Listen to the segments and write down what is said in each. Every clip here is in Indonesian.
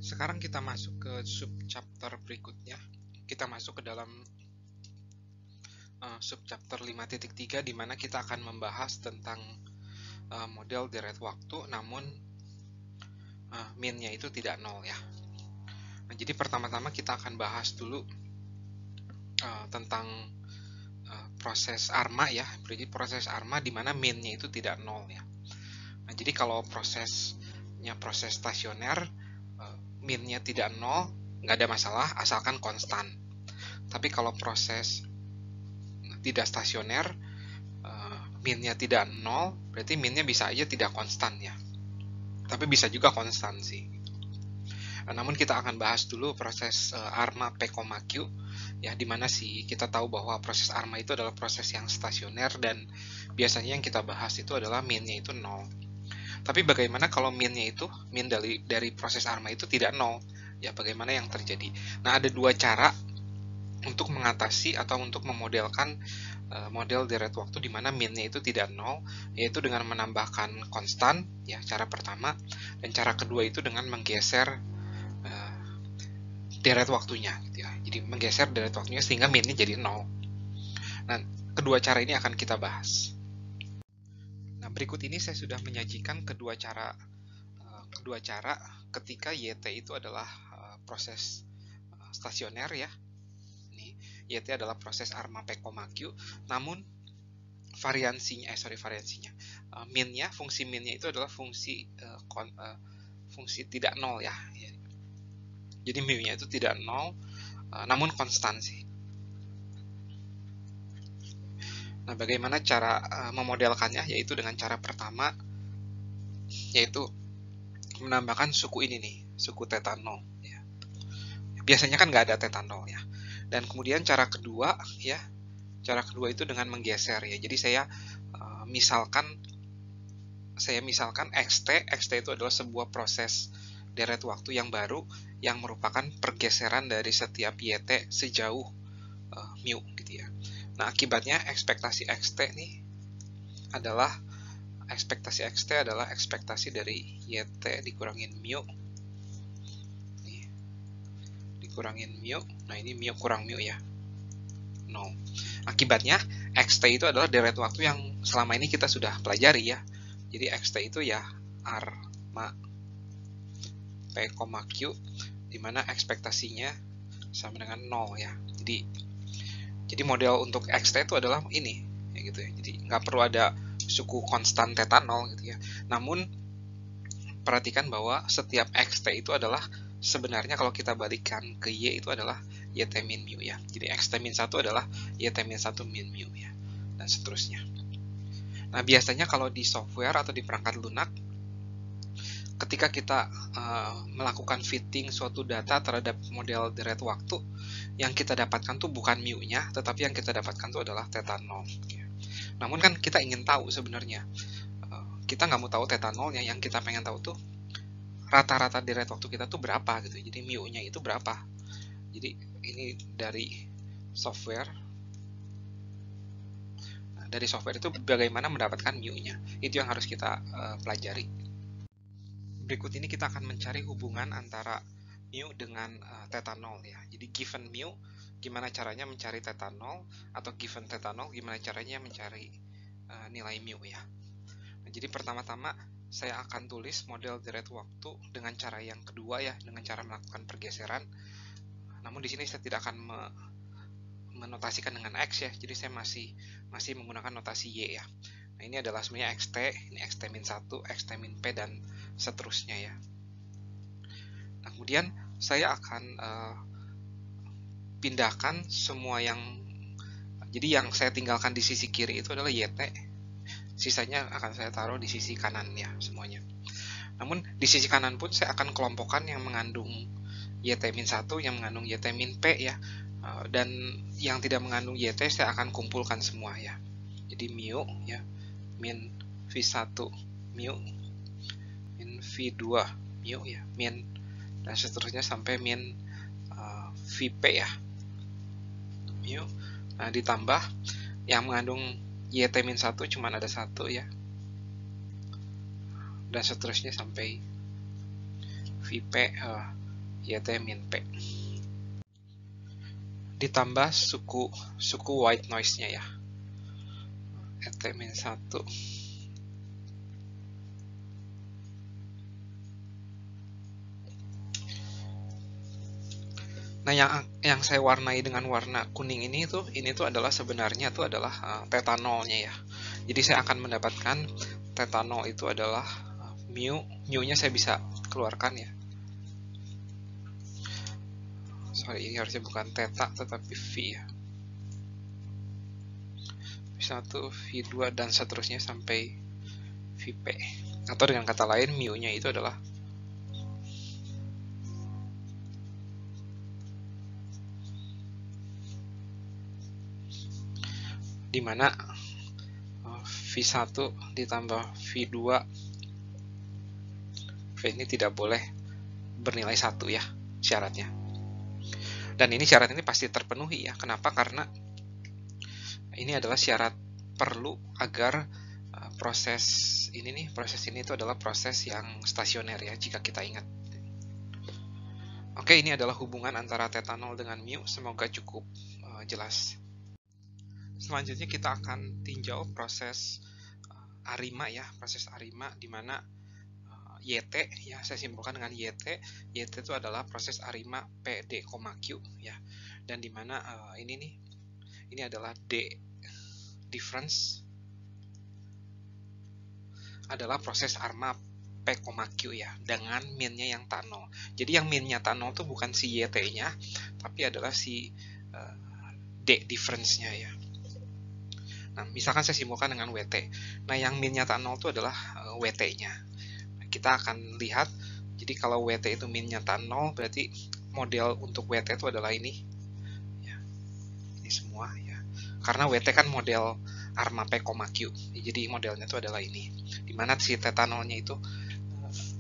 Sekarang kita masuk ke subchapter berikutnya. Kita masuk ke dalam subchapter 5.3 di mana kita akan membahas tentang model deret waktu namun min-nya itu tidak nol ya. Nah, jadi pertama-tama kita akan bahas dulu tentang proses ARMA ya. Jadi proses ARMA di mana min-nya itu tidak nol ya. Nah, jadi kalau prosesnya proses stasioner, min-nya tidak nol, nggak ada masalah asalkan konstan. Tapi kalau proses tidak stasioner, min-nya tidak nol, berarti min-nya bisa aja tidak konstan ya. Tapi bisa juga konstan sih. Namun kita akan bahas dulu proses ARMA P, Q ya, dimana sih kita tahu bahwa proses ARMA itu adalah proses yang stasioner dan biasanya yang kita bahas itu adalah min-nya itu nol. Tapi bagaimana kalau min-nya itu, min dari proses ARMA itu tidak nol? Ya, bagaimana yang terjadi? Nah, ada dua cara untuk mengatasi atau untuk memodelkan model deret waktu di mana min-nya itu tidak nol, yaitu dengan menambahkan konstan, ya, cara pertama. Dan cara kedua itu dengan menggeser deret waktunya, gitu ya. Jadi menggeser deret waktunya sehingga min-nya jadi nol. Nah, kedua cara ini akan kita bahas. Nah, berikut ini saya sudah menyajikan kedua cara ketika YT itu adalah proses stasioner ya. Ini YT adalah proses ARMA P, Q, namun min-nya, fungsi min-nya itu adalah fungsi tidak nol ya. Jadi mu-nya itu tidak nol, namun konstan sih. Nah, bagaimana cara memodelkannya? Yaitu dengan cara pertama, yaitu menambahkan suku ini nih, suku theta nol. Ya. Biasanya kan nggak ada theta nol ya. Dan kemudian cara kedua ya, cara kedua itu dengan menggeser ya. Jadi saya misalkan xt itu adalah sebuah proses deret waktu yang baru yang merupakan pergeseran dari setiap yt sejauh mu gitu ya. Nah, akibatnya ekspektasi xt adalah ekspektasi dari yt dikurangin mu. Dikurangin mu. Nah, ini mu kurang mu ya. 0. Akibatnya xt itu adalah deret waktu yang selama ini kita sudah pelajari ya. Jadi xt itu ya ARMA P, Q di mana ekspektasinya sama dengan 0 ya. Jadi model untuk xt itu adalah ini ya gitu ya. Jadi nggak perlu ada suku konstan theta 0 gitu ya. Namun perhatikan bahwa setiap xt itu adalah sebenarnya kalau kita balikan ke y itu adalah yt min mu ya. Jadi xt min 1 adalah yt min 1 min mu ya. Dan seterusnya. Nah, biasanya kalau di software atau di perangkat lunak, ketika kita melakukan fitting suatu data terhadap model deret waktu, yang kita dapatkan tuh bukan mu-nya, tetapi yang kita dapatkan tuh adalah theta 0. Namun kan kita ingin tahu sebenarnya, kita nggak mau tahu theta 0-nya, yang kita pengen tahu tuh rata-rata deret waktu kita tuh berapa gitu. Jadi mu-nya itu berapa. Jadi ini dari software. Nah, dari software itu bagaimana mendapatkan mu-nya. Itu yang harus kita pelajari. Berikut ini kita akan mencari hubungan antara mu dengan theta 0 ya. Jadi given mu, gimana caranya mencari theta 0, atau given theta 0, gimana caranya mencari nilai mu ya. Nah, jadi pertama-tama saya akan tulis model deret waktu dengan cara yang kedua ya, dengan cara melakukan pergeseran. Namun di sini saya tidak akan menotasikan dengan x ya, jadi saya masih menggunakan notasi y ya. Nah, ini adalah sebenarnya xt, ini xt min 1, xt min p, dan seterusnya ya. Nah, kemudian saya akan pindahkan semua jadi yang saya tinggalkan di sisi kiri itu adalah yt, sisanya akan saya taruh di sisi kanan ya semuanya. Namun di sisi kanan pun saya akan kelompokkan yang mengandung yt min 1, yang mengandung yt min p ya, dan yang tidak mengandung yt saya akan kumpulkan semua ya. Jadi mu ya, min v1 mu, min v2 mu ya, min, dan seterusnya sampai min vp ya, mu. Nah, ditambah yang mengandung yt min 1 cuma ada 1 ya, dan seterusnya sampai vp YT min P. Ditambah suku white noise-nya ya. YT min 1. Nah, yang saya warnai dengan warna kuning ini tuh adalah sebenarnya theta nolnya ya. Jadi saya akan mendapatkan theta nol itu adalah mu-nya saya bisa keluarkan ya. Sorry, ini harusnya bukan theta tetapi V ya. V1, V2 dan seterusnya sampai VP. Atau dengan kata lain mu-nya itu adalah dimana V1 ditambah V2 V ini tidak boleh bernilai 1 ya syaratnya. Dan ini syarat ini pasti terpenuhi ya. Kenapa? Karena ini adalah syarat perlu agar proses ini itu adalah proses yang stasioner ya, jika kita ingat. Oke, ini adalah hubungan antara theta nol dengan mu. Semoga cukup jelas. Selanjutnya kita akan tinjau proses Arima ya, proses Arima di mana YT ya, saya simpulkan dengan YT. YT itu adalah proses Arima PD, Q ya. Dan di mana ini adalah D difference adalah proses Arima P, Q ya, dengan min-nya yang tan 0. Jadi yang min-nya tan 0 itu bukan si YT-nya, tapi adalah si D difference-nya ya. Nah, misalkan saya simpulkan dengan WT. Nah, yang min-nya tan 0 itu adalah WT-nya. Nah, kita akan lihat, jadi kalau WT itu min-nya tan 0, berarti model untuk WT itu adalah ini. Ya, ini semua ya. Karena WT kan model Arima P, Q. Jadi modelnya itu adalah ini. Dimana si theta 0-nya itu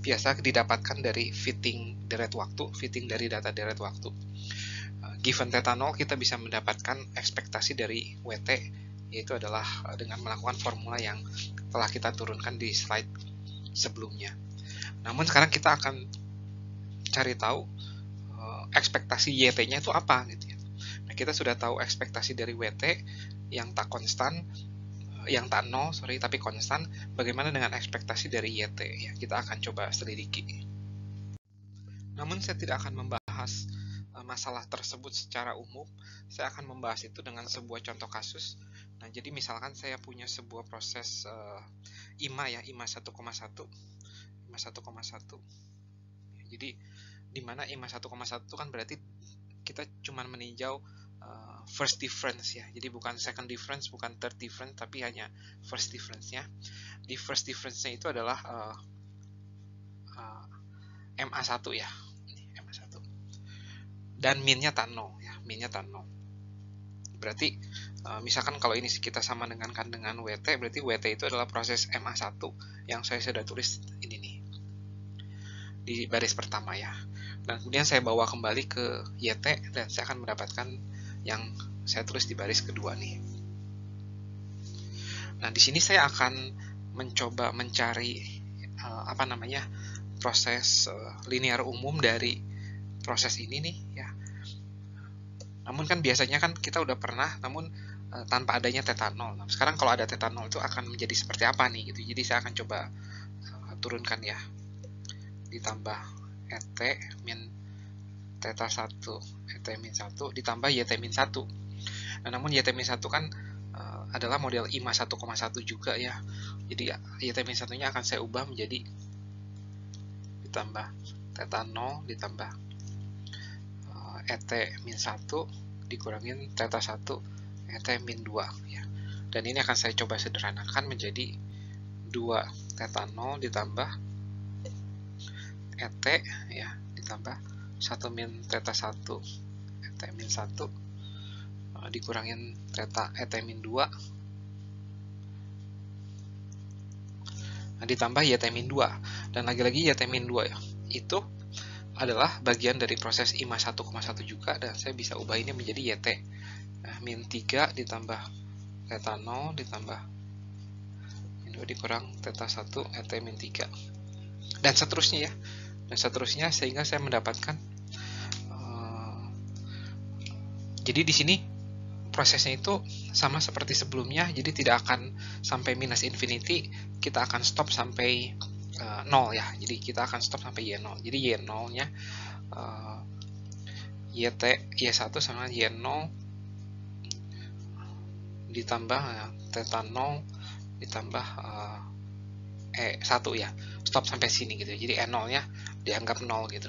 biasa didapatkan dari fitting deret waktu, fitting dari data deret waktu. Given theta 0, kita bisa mendapatkan ekspektasi dari WT, yaitu adalah dengan melakukan formula yang telah kita turunkan di slide sebelumnya. Namun sekarang kita akan cari tahu ekspektasi YT-nya itu apa gitu ya. Nah, kita sudah tahu ekspektasi dari WT yang tak konstan, yang tak 0, tapi konstan. Bagaimana dengan ekspektasi dari YT ya? Kita akan coba selidiki. Namun saya tidak akan membahas masalah tersebut secara umum. Saya akan membahas itu dengan sebuah contoh kasus. Nah, jadi misalkan saya punya sebuah proses IMA ya, IMA 1,1. IMA 1,1. Jadi di mana IMA 1,1 itu kan berarti kita cuma meninjau first difference ya. Jadi bukan second difference, bukan third difference, tapi hanya first difference-nya. Di first difference-nya itu adalah MA1 ya. MA1. Dan min-nya tan 0 ya, min-nya tan 0. Berarti misalkan kalau ini kita sama dengan WT, berarti WT itu adalah proses MA1 yang saya sudah tulis ini nih di baris pertama ya. Dan kemudian saya bawa kembali ke YT dan saya akan mendapatkan yang saya tulis di baris kedua nih. Nah, di sini saya akan mencoba mencari proses linear umum dari proses ini nih ya. Namun kan biasanya kan kita udah pernah, namun tanpa adanya theta 0. Nah, sekarang kalau ada theta 0 itu akan menjadi seperti apa nih gitu. Jadi saya akan coba turunkan ya. Ditambah ET min theta 1, ET min 1 ditambah YT min 1. Nah, namun YT min 1 kan adalah model IMA 1,1 juga ya. Jadi YT min 1-nya akan saya ubah menjadi ditambah theta 0 ditambah ET min 1 dikurangin theta 1 ET min 2 ya. Dan ini akan saya coba sederhanakan menjadi 2 theta 0 ditambah ET ya ditambah 1 min theta 1 ET min 1 dikurangin theta ET min 2 ditambah YT min 2. Dan lagi-lagi YT min 2 ya. Itu adalah bagian dari proses IMA 1,1 juga, dan saya bisa ubah ini menjadi YT min 3 ditambah theta 0 ditambah min 2 dikurang theta 1 ET min 3 dan seterusnya ya, dan seterusnya sehingga saya mendapatkan Jadi di sini prosesnya itu sama seperti sebelumnya, jadi tidak akan sampai minus infinity, kita akan stop sampai 0 ya. Jadi kita akan stop sampai Y0. Jadi Y0-nya Y1 sama Y0 ditambah theta 0 ditambah E1 ya. Stop sampai sini gitu. Jadi E0-nya dianggap 0 gitu.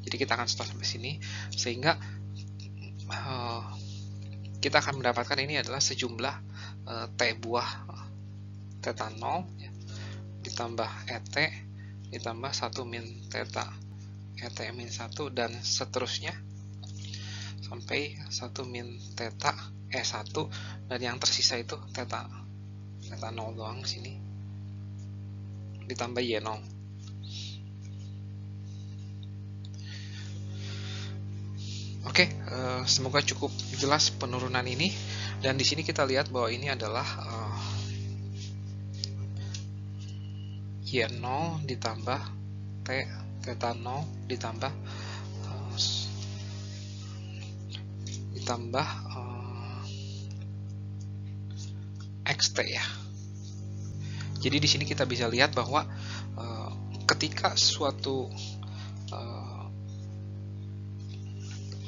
Jadi kita akan stop sampai sini, sehingga kita akan mendapatkan ini adalah sejumlah T buah theta 0 ya, ditambah ET ditambah 1 min theta ET min 1 dan seterusnya sampai 1 min theta E1, dan yang tersisa itu theta 0 doang sini ditambah Y0. Oke, semoga cukup jelas penurunan ini, dan di sini kita lihat bahwa ini adalah Y0 ditambah theta 0 ditambah xt ya. Jadi di sini kita bisa lihat bahwa ketika suatu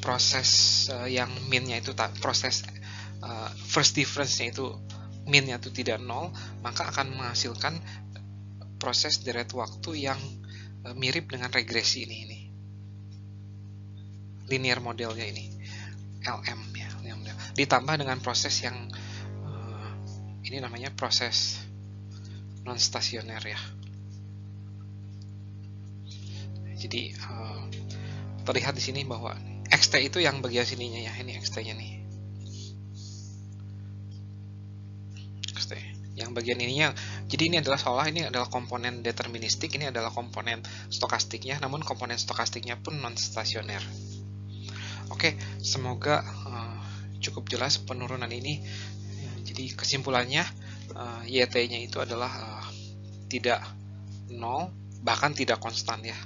proses yang minnya itu proses first difference-nya itu minnya itu tidak 0, maka akan menghasilkan proses deret waktu yang mirip dengan regresi ini linear modelnya ini LM ya, ditambah dengan proses yang ini namanya proses non stasioner ya. Jadi terlihat di sini bahwa xt itu yang bagian sininya ya, ini xt-nya nih. Xt yang bagian ininya. Jadi ini adalah seolah ini adalah komponen deterministik, ini adalah komponen stokastiknya, namun komponen stokastiknya pun non stasioner. Oke, semoga cukup jelas penurunan ini. Jadi kesimpulannya YT-nya itu adalah tidak 0, bahkan tidak konstan ya.